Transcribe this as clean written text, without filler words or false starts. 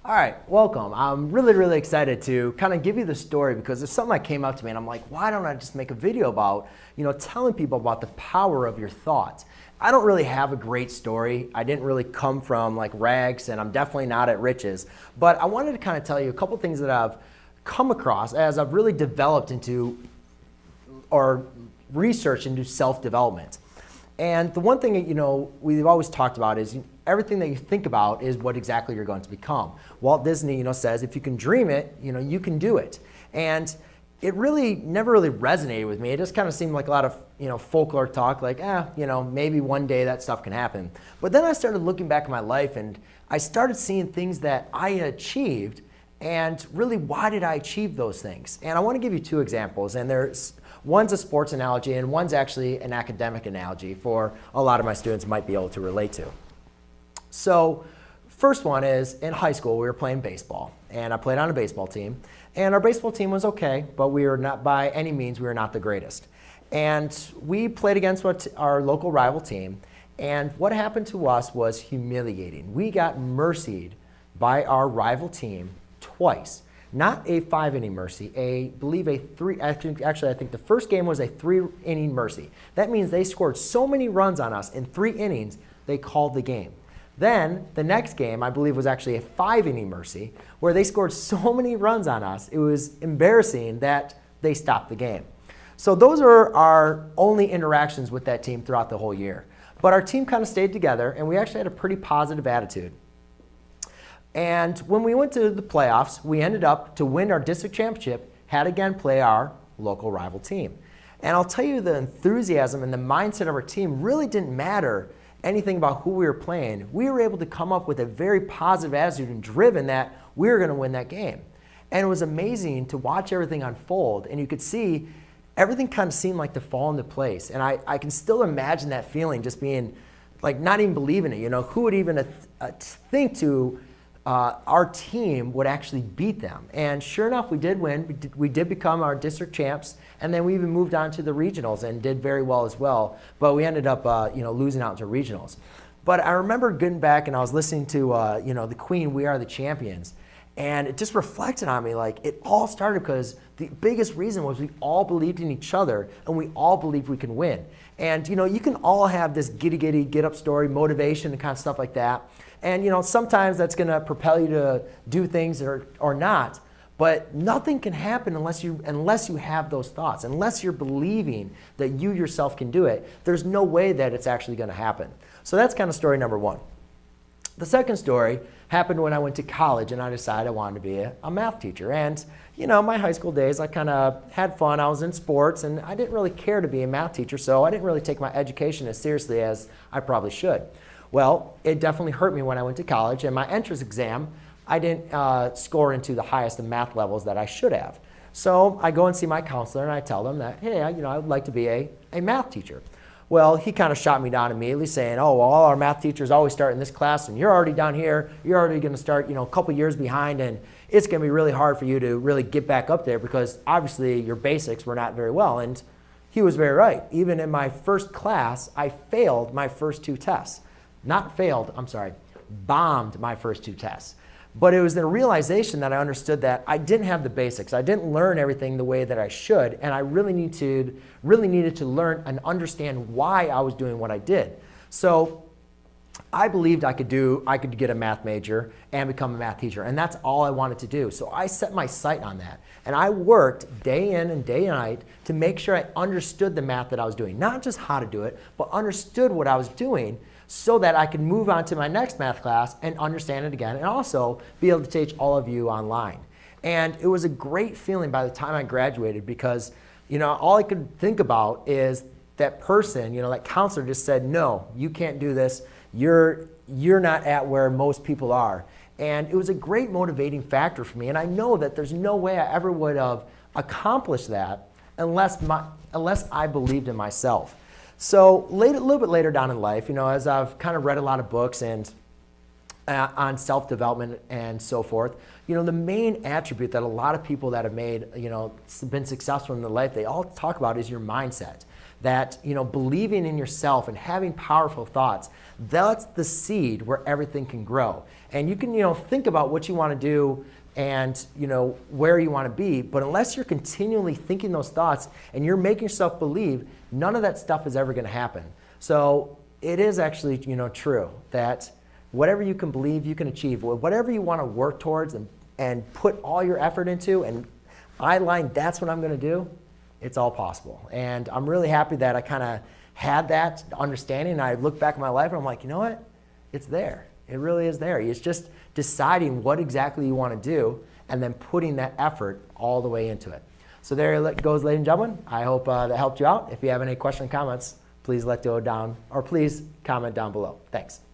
All right, welcome. I'm really excited to kind of give you the story because it's something that came up to me and I'm like, why don't I just make a video about, telling people about the power of your thoughts. I don't really have a great story. I didn't really come from like rags and I'm definitely not at riches, but I wanted to kind of tell you a couple things that I've come across as I've really developed into or researched into self-development. And the one thing that, we've always talked about is everything that you think about is what exactly you're going to become. Walt Disney, says if you can dream it, you can do it. And it really never really resonated with me. It just kind of seemed like a lot of, folklore talk, like, maybe one day that stuff can happen. But then I started looking back at my life and I started seeing things that I had achieved and really why did I achieve those things? And I want to give you two examples. And one's a sports analogy and one's actually an academic analogy for a lot of my students might be able to relate to. So first one is in high school, we were playing baseball and I played on a baseball team and our baseball team was okay, but we were not by any means, we were not the greatest. And we played against our local rival team and what happened to us was humiliating. We got mercied by our rival team twice. Not a 5-inning mercy, I think the first game was a 3-inning mercy. That means they scored so many runs on us in 3 innings, they called the game. Then the next game, I believe, was actually a 5-inning mercy where they scored so many runs on us, it was embarrassing that they stopped the game. So those are our only interactions with that team throughout the whole year. But our team kind of stayed together and we actually had a pretty positive attitude. And when we went to the playoffs, we ended up to win our district championship, had again play our local rival team. And I'll tell you the enthusiasm and the mindset of our team really didn't matter anything about who we were playing. We were able to come up with a very positive attitude and driven that we were going to win that game. And it was amazing to watch everything unfold. And you could see everything kind of seemed like to fall into place. And I can still imagine that feeling just being like not even believing it. Who would even think to our team would actually beat them. And sure enough, we did win. We did become our district champs. And then we even moved on to the regionals and did very well as well. But we ended up losing out to regionals. But I remember getting back and I was listening to the Queen, We Are the Champions. And it just reflected on me like it all started because the biggest reason was we all believed in each other and we all believed we can win. And you can all have this giddy, get up story, motivation and kind of stuff like that. And sometimes that's going to propel you to do things or not. But nothing can happen unless you have those thoughts. Unless you're believing that you yourself can do it, there's no way that it's actually going to happen. So that's kind of story number one. The second story happened when I went to college and I decided I wanted to be a math teacher. And my high school days, I kind of had fun. I was in sports and I didn't really care to be a math teacher, so I didn't really take my education as seriously as I probably should. Well, it definitely hurt me when I went to college and my entrance exam, I didn't score into the highest of math levels that I should have. So I go and see my counselor and I tell them that, hey, I would like to be a math teacher. Well, he kind of shot me down immediately saying, oh, well, all our math teachers always start in this class and you're already down here. You're already going to start, a couple years behind and it's going to be really hard for you to really get back up there because obviously your basics were not very well. And he was very right. Even in my first class, I failed my first 2 tests. Not failed, I'm sorry, bombed my first 2 tests. But it was the realization that I understood that I didn't have the basics. I didn't learn everything the way that I should, and I really needed to learn and understand why I was doing what I did. So I believed I could get a math major and become a math teacher, and that's all I wanted to do. So I set my sight on that, and I worked day in and day night to make sure I understood the math that I was doing. Not just how to do it, but understood what I was doing so that I could move on to my next math class and understand it again and also be able to teach all of you online. And it was a great feeling by the time I graduated because, all I could think about is that person, that counselor just said, no, you can't do this. You're not at where most people are. And it was a great motivating factor for me. And I know that there's no way I ever would have accomplished that unless I believed in myself. So a little bit later down in life, as I've kind of read a lot of books and on self-development and so forth, the main attribute that a lot of people that have made, been successful in their life, they all talk about is your mindset. that, believing in yourself and having powerful thoughts, that's the seed where everything can grow. And you can, think about what you want to do and, where you want to be, but unless you're continually thinking those thoughts and you're making yourself believe, none of that stuff is ever going to happen. So it is actually, true that whatever you can believe, you can achieve. Whatever you want to work towards and put all your effort into and eyeline, that's what I'm going to do, it's all possible. And I'm really happy that I kind of had that understanding. And I look back at my life and I'm like, you know what? It's there. It really is there. It's just deciding what exactly you want to do and then putting that effort all the way into it. So there it goes, ladies and gentlemen. I hope that helped you out. If you have any questions or comments, please please comment down below. Thanks.